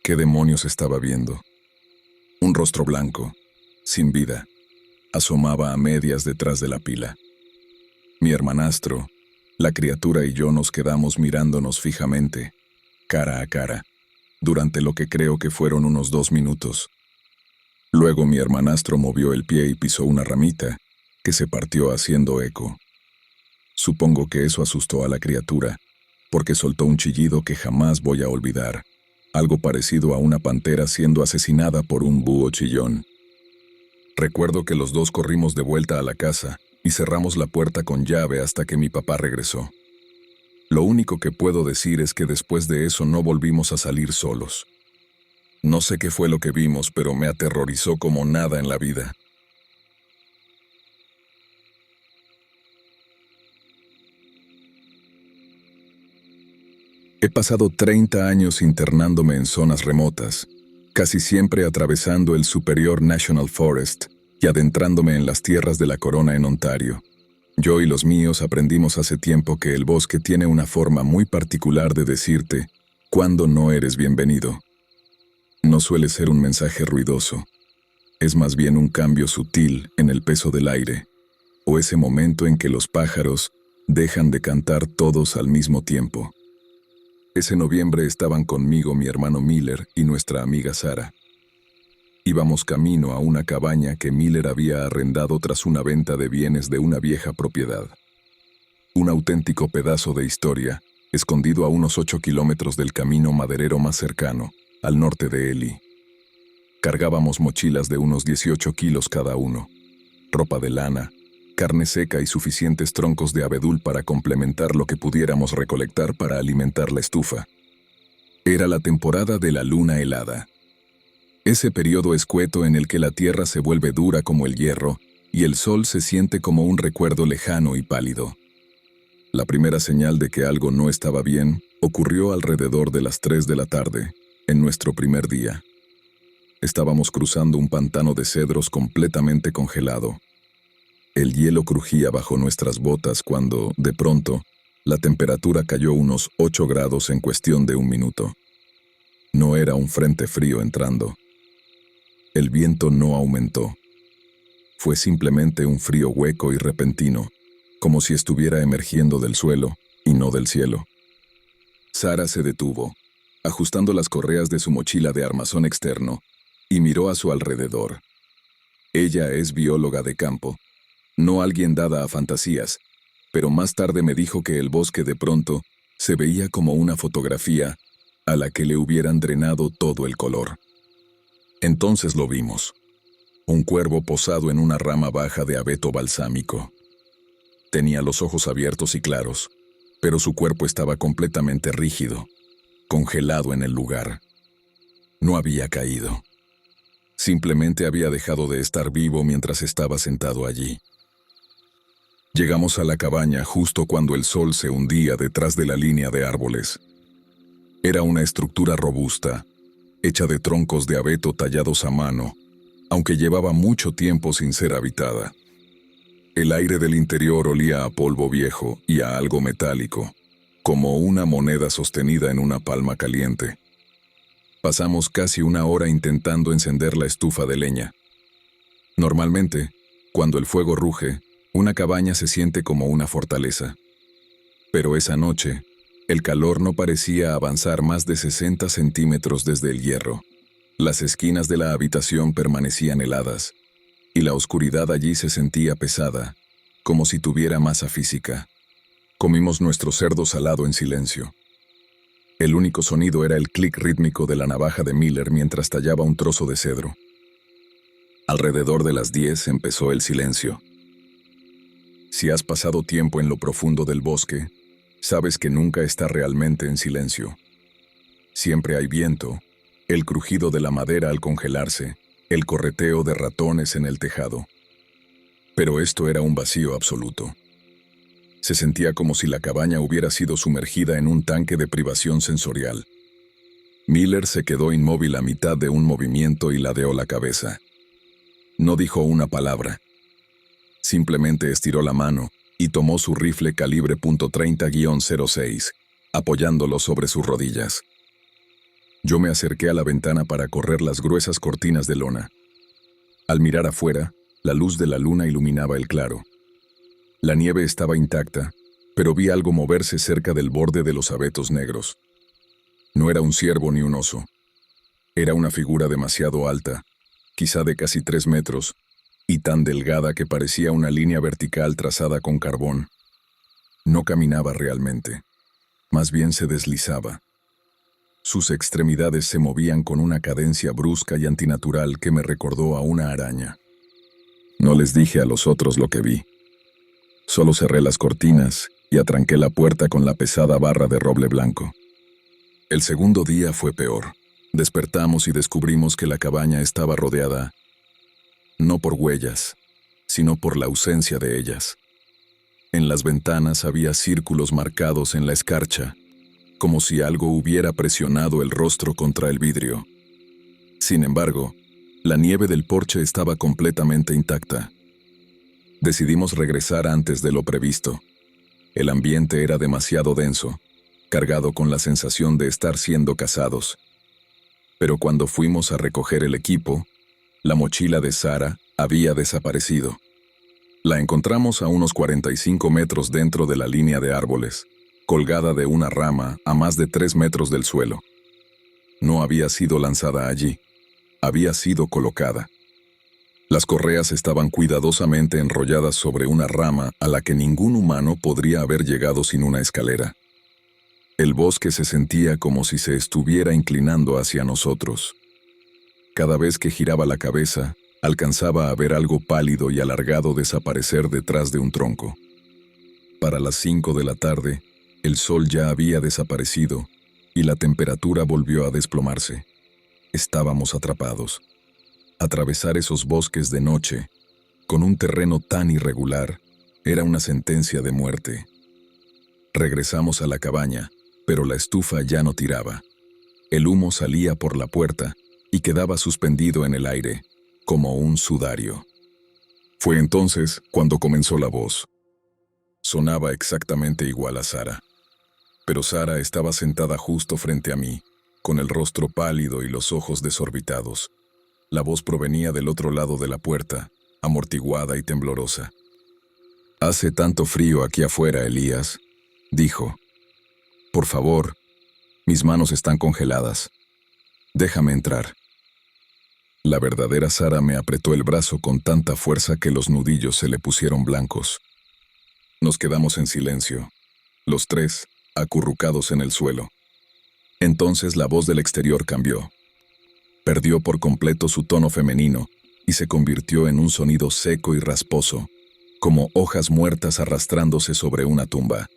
¿Qué demonios estaba viendo? Un rostro blanco, sin vida, asomaba a medias detrás de la pila. Mi hermanastro, la criatura y yo nos quedamos mirándonos fijamente, cara a cara, durante lo que creo que fueron unos 2 minutos. Luego mi hermanastro movió el pie y pisó una ramita, que se partió haciendo eco. Supongo que eso asustó a la criatura, porque soltó un chillido que jamás voy a olvidar, algo parecido a una pantera siendo asesinada por un búho chillón. Recuerdo que los dos corrimos de vuelta a la casa y cerramos la puerta con llave hasta que mi papá regresó. Lo único que puedo decir es que después de eso no volvimos a salir solos. No sé qué fue lo que vimos, pero me aterrorizó como nada en la vida. He pasado 30 años internándome en zonas remotas, casi siempre atravesando el Superior National Forest y adentrándome en las tierras de la Corona en Ontario. Yo y los míos aprendimos hace tiempo que el bosque tiene una forma muy particular de decirte cuándo no eres bienvenido. No suele ser un mensaje ruidoso, es más bien un cambio sutil en el peso del aire, o ese momento en que los pájaros dejan de cantar todos al mismo tiempo. Ese noviembre estaban conmigo mi hermano Miller y nuestra amiga Sara. Íbamos camino a una cabaña que Miller había arrendado tras una venta de bienes de una vieja propiedad. Un auténtico pedazo de historia, escondido a unos 8 kilómetros del camino maderero más cercano, al norte de Ely. Cargábamos mochilas de unos 18 kilos cada uno, ropa de lana, carne seca y suficientes troncos de abedul para complementar lo que pudiéramos recolectar para alimentar la estufa. Era la temporada de la luna helada. Ese periodo escueto en el que la tierra se vuelve dura como el hierro y el sol se siente como un recuerdo lejano y pálido. La primera señal de que algo no estaba bien ocurrió alrededor de las 3 de la tarde, en nuestro primer día. Estábamos cruzando un pantano de cedros completamente congelado. El hielo crujía bajo nuestras botas cuando, de pronto, la temperatura cayó unos 8 grados en cuestión de un minuto. No era un frente frío entrando. El viento no aumentó. Fue simplemente un frío hueco y repentino, como si estuviera emergiendo del suelo y no del cielo. Sara se detuvo, ajustando las correas de su mochila de armazón externo, y miró a su alrededor. Ella es bióloga de campo, no alguien dada a fantasías, pero más tarde me dijo que el bosque de pronto se veía como una fotografía a la que le hubieran drenado todo el color. Entonces lo vimos. Un cuervo posado en una rama baja de abeto balsámico. Tenía los ojos abiertos y claros, pero su cuerpo estaba completamente rígido, congelado en el lugar. No había caído. Simplemente había dejado de estar vivo mientras estaba sentado allí. Llegamos a la cabaña justo cuando el sol se hundía detrás de la línea de árboles. Era una estructura robusta, hecha de troncos de abeto tallados a mano, aunque llevaba mucho tiempo sin ser habitada. El aire del interior olía a polvo viejo y a algo metálico, como una moneda sostenida en una palma caliente. Pasamos casi una hora intentando encender la estufa de leña. Normalmente, cuando el fuego ruge, una cabaña se siente como una fortaleza. Pero esa noche, el calor no parecía avanzar más de 60 centímetros desde el hierro. Las esquinas de la habitación permanecían heladas, y la oscuridad allí se sentía pesada, como si tuviera masa física. Comimos nuestro cerdo salado en silencio. El único sonido era el clic rítmico de la navaja de Miller mientras tallaba un trozo de cedro. Alrededor de las 10 empezó el silencio. Si has pasado tiempo en lo profundo del bosque, sabes que nunca está realmente en silencio. Siempre hay viento, el crujido de la madera al congelarse, el correteo de ratones en el tejado. Pero esto era un vacío absoluto. Se sentía como si la cabaña hubiera sido sumergida en un tanque de privación sensorial. Miller se quedó inmóvil a mitad de un movimiento y ladeó la cabeza. No dijo una palabra. Simplemente estiró la mano y tomó su rifle calibre .30-06, apoyándolo sobre sus rodillas. Yo me acerqué a la ventana para correr las gruesas cortinas de lona. Al mirar afuera, la luz de la luna iluminaba el claro. La nieve estaba intacta, pero vi algo moverse cerca del borde de los abetos negros. No era un ciervo ni un oso. Era una figura demasiado alta, quizá de casi 3 metros, y tan delgada que parecía una línea vertical trazada con carbón. No caminaba realmente, más bien se deslizaba. Sus extremidades se movían con una cadencia brusca y antinatural que me recordó a una araña. No les dije a los otros lo que vi. Solo cerré las cortinas y atranqué la puerta con la pesada barra de roble blanco. El segundo día fue peor. Despertamos y descubrimos que la cabaña estaba rodeada, no por huellas, sino por la ausencia de ellas. En las ventanas había círculos marcados en la escarcha, como si algo hubiera presionado el rostro contra el vidrio. Sin embargo, la nieve del porche estaba completamente intacta. Decidimos regresar antes de lo previsto. El ambiente era demasiado denso, cargado con la sensación de estar siendo cazados. Pero cuando fuimos a recoger el equipo, la mochila de Sara había desaparecido. La encontramos a unos 45 metros dentro de la línea de árboles, colgada de una rama a más de 3 metros del suelo. No había sido lanzada allí, había sido colocada. Las correas estaban cuidadosamente enrolladas sobre una rama a la que ningún humano podría haber llegado sin una escalera. El bosque se sentía como si se estuviera inclinando hacia nosotros. Cada vez que giraba la cabeza, alcanzaba a ver algo pálido y alargado desaparecer detrás de un tronco. Para las 5 de la tarde, el sol ya había desaparecido y la temperatura volvió a desplomarse. Estábamos atrapados. Atravesar esos bosques de noche, con un terreno tan irregular, era una sentencia de muerte. Regresamos a la cabaña, pero la estufa ya no tiraba. El humo salía por la puerta y quedaba suspendido en el aire, como un sudario. Fue entonces cuando comenzó la voz. Sonaba exactamente igual a Sara. Pero Sara estaba sentada justo frente a mí, con el rostro pálido y los ojos desorbitados. La voz provenía del otro lado de la puerta, amortiguada y temblorosa. «Hace tanto frío aquí afuera, Elías», dijo. «Por favor, Mis manos están congeladas. Déjame entrar. La verdadera Sara me apretó el brazo con tanta fuerza que los nudillos se le pusieron blancos. Nos quedamos en silencio, los tres, acurrucados en el suelo. Entonces la voz del exterior cambió. Perdió por completo su tono femenino y se convirtió en un sonido seco y rasposo, como hojas muertas arrastrándose sobre una tumba.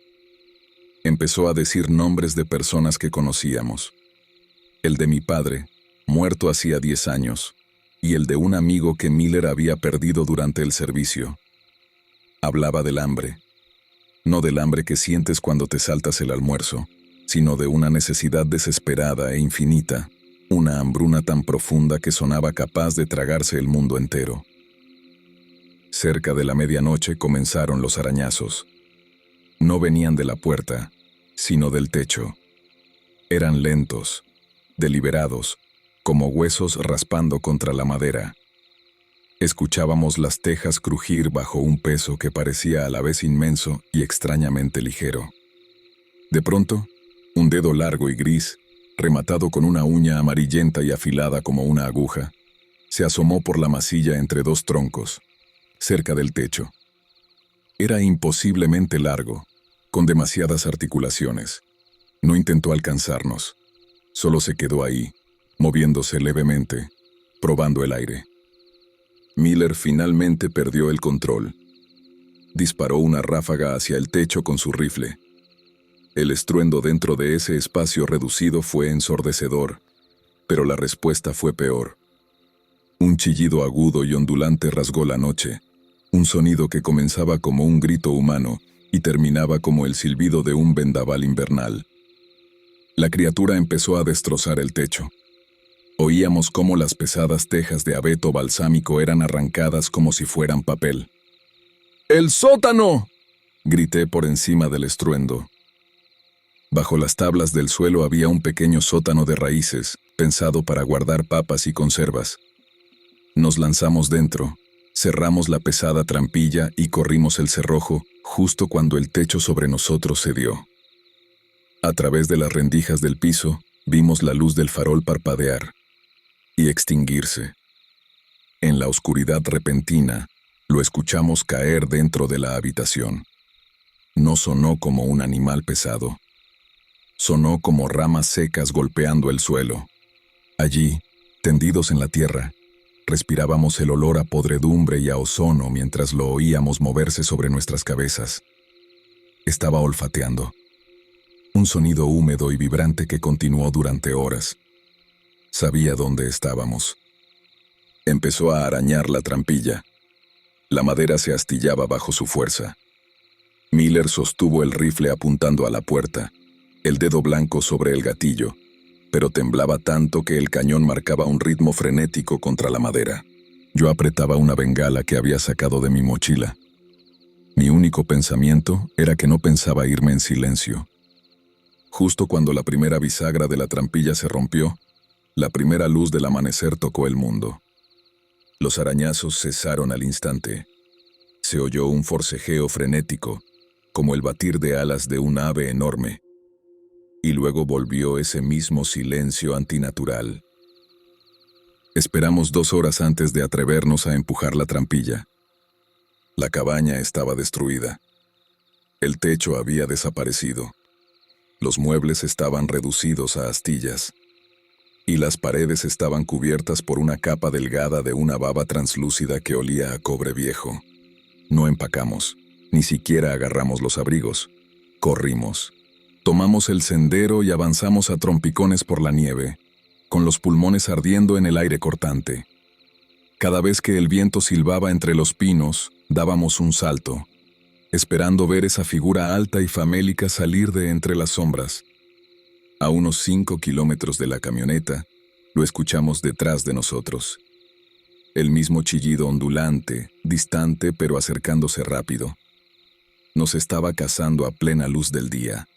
Empezó a decir nombres de personas que conocíamos. El de mi padre, muerto hacía 10 años, y el de un amigo que Miller había perdido durante el servicio. Hablaba del hambre. No del hambre que sientes cuando te saltas el almuerzo, sino de una necesidad desesperada e infinita, una hambruna tan profunda que sonaba capaz de tragarse el mundo entero. Cerca de la medianoche comenzaron los arañazos. No venían de la puerta, sino del techo. Eran lentos, deliberados, como huesos raspando contra la madera. Escuchábamos las tejas crujir bajo un peso que parecía a la vez inmenso y extrañamente ligero. De pronto, un dedo largo y gris, rematado con una uña amarillenta y afilada como una aguja, se asomó por la masilla entre dos troncos, cerca del techo. Era imposiblemente largo, con demasiadas articulaciones. No intentó alcanzarnos. Solo se quedó ahí, moviéndose levemente, probando el aire. Miller finalmente perdió el control. Disparó una ráfaga hacia el techo con su rifle. El estruendo dentro de ese espacio reducido fue ensordecedor, pero la respuesta fue peor. Un chillido agudo y ondulante rasgó la noche, un sonido que comenzaba como un grito humano y terminaba como el silbido de un vendaval invernal. La criatura empezó a destrozar el techo. Oíamos cómo las pesadas tejas de abeto balsámico eran arrancadas como si fueran papel. ¡El sótano!, grité por encima del estruendo. Bajo las tablas del suelo había un pequeño sótano de raíces, pensado para guardar papas y conservas. Nos lanzamos dentro, cerramos la pesada trampilla y corrimos el cerrojo justo cuando el techo sobre nosotros cedió. A través de las rendijas del piso, vimos la luz del farol parpadear y extinguirse. En la oscuridad repentina, lo escuchamos caer dentro de la habitación. No sonó como un animal pesado. Sonó como ramas secas golpeando el suelo. Allí, tendidos en la tierra, respirábamos el olor a podredumbre y a ozono mientras lo oíamos moverse sobre nuestras cabezas. Estaba olfateando. Un sonido húmedo y vibrante que continuó durante horas. Sabía dónde estábamos. Empezó a arañar la trampilla. La madera se astillaba bajo su fuerza. Miller sostuvo el rifle apuntando a la puerta, el dedo blanco sobre el gatillo, pero temblaba tanto que el cañón marcaba un ritmo frenético contra la madera. Yo apretaba una bengala que había sacado de mi mochila. Mi único pensamiento era que no pensaba irme en silencio. Justo cuando la primera bisagra de la trampilla se rompió, la primera luz del amanecer tocó el mundo. Los arañazos cesaron al instante. Se oyó un forcejeo frenético, como el batir de alas de un ave enorme. Y luego volvió ese mismo silencio antinatural. Esperamos 2 horas antes de atrevernos a empujar la trampilla. La cabaña estaba destruida. El techo había desaparecido. Los muebles estaban reducidos a astillas. Y las paredes estaban cubiertas por una capa delgada de una baba translúcida que olía a cobre viejo. No empacamos, ni siquiera agarramos los abrigos. Corrimos. Tomamos el sendero y avanzamos a trompicones por la nieve, con los pulmones ardiendo en el aire cortante. Cada vez que el viento silbaba entre los pinos, dábamos un salto, esperando ver esa figura alta y famélica salir de entre las sombras. A unos 5 kilómetros de la camioneta, lo escuchamos detrás de nosotros. El mismo chillido ondulante, distante pero acercándose rápido. Nos estaba cazando a plena luz del día,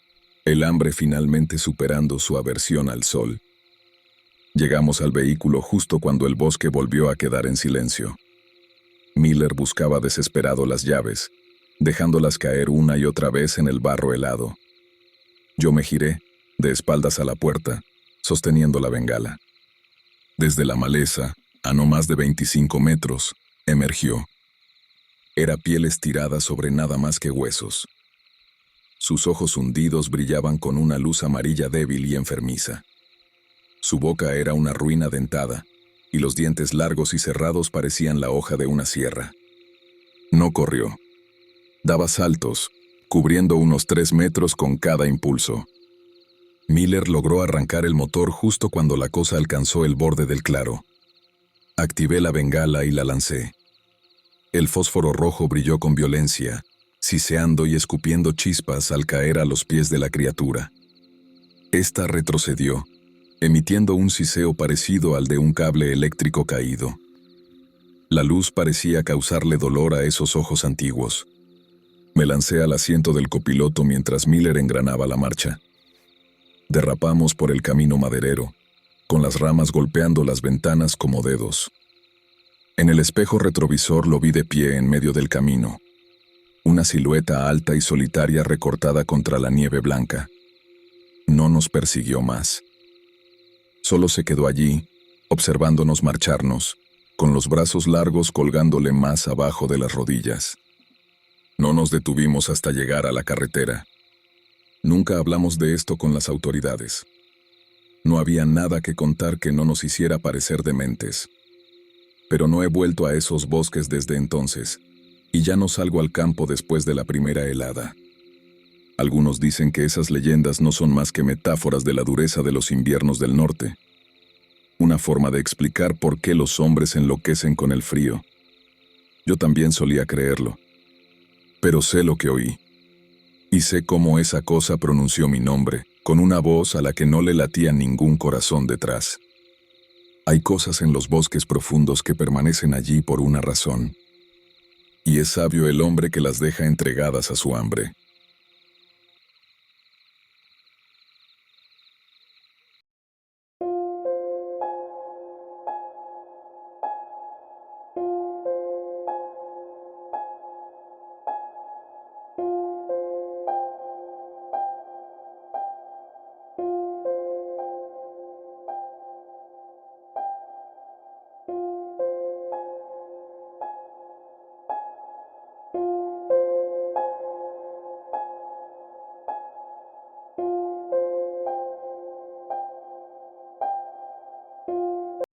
el hambre finalmente superando su aversión al sol. Llegamos al vehículo justo cuando el bosque volvió a quedar en silencio. Miller buscaba desesperado las llaves, dejándolas caer una y otra vez en el barro helado. Yo me giré de espaldas a la puerta, sosteniendo la bengala. Desde la maleza, a no más de 25 metros, emergió. Era piel estirada sobre nada más que huesos. Sus ojos hundidos brillaban con una luz amarilla débil y enfermiza. Su boca era una ruina dentada, y los dientes largos y cerrados parecían la hoja de una sierra. No corrió. Daba saltos, cubriendo unos 3 metros con cada impulso. Miller logró arrancar el motor justo cuando la cosa alcanzó el borde del claro. Activé la bengala y la lancé. El fósforo rojo brilló con violencia, siseando y escupiendo chispas al caer a los pies de la criatura. Esta retrocedió, emitiendo un siseo parecido al de un cable eléctrico caído. La luz parecía causarle dolor a esos ojos antiguos. Me lancé al asiento del copiloto mientras Miller engranaba la marcha. Derrapamos por el camino maderero, con las ramas golpeando las ventanas como dedos. En el espejo retrovisor lo vi de pie en medio del camino, una silueta alta y solitaria recortada contra la nieve blanca. No nos persiguió más. Solo se quedó allí, observándonos marcharnos, con los brazos largos colgándole más abajo de las rodillas. No nos detuvimos hasta llegar a la carretera. Nunca hablamos de esto con las autoridades. No había nada que contar que no nos hiciera parecer dementes. Pero no he vuelto a esos bosques desde entonces, y ya no salgo al campo después de la primera helada. Algunos dicen que esas leyendas no son más que metáforas de la dureza de los inviernos del norte. Una forma de explicar por qué los hombres enloquecen con el frío. Yo también solía creerlo. Pero sé lo que oí. Y sé cómo esa cosa pronunció mi nombre, con una voz a la que no le latía ningún corazón detrás. Hay cosas en los bosques profundos que permanecen allí por una razón. Y es sabio el hombre que las deja entregadas a su hambre.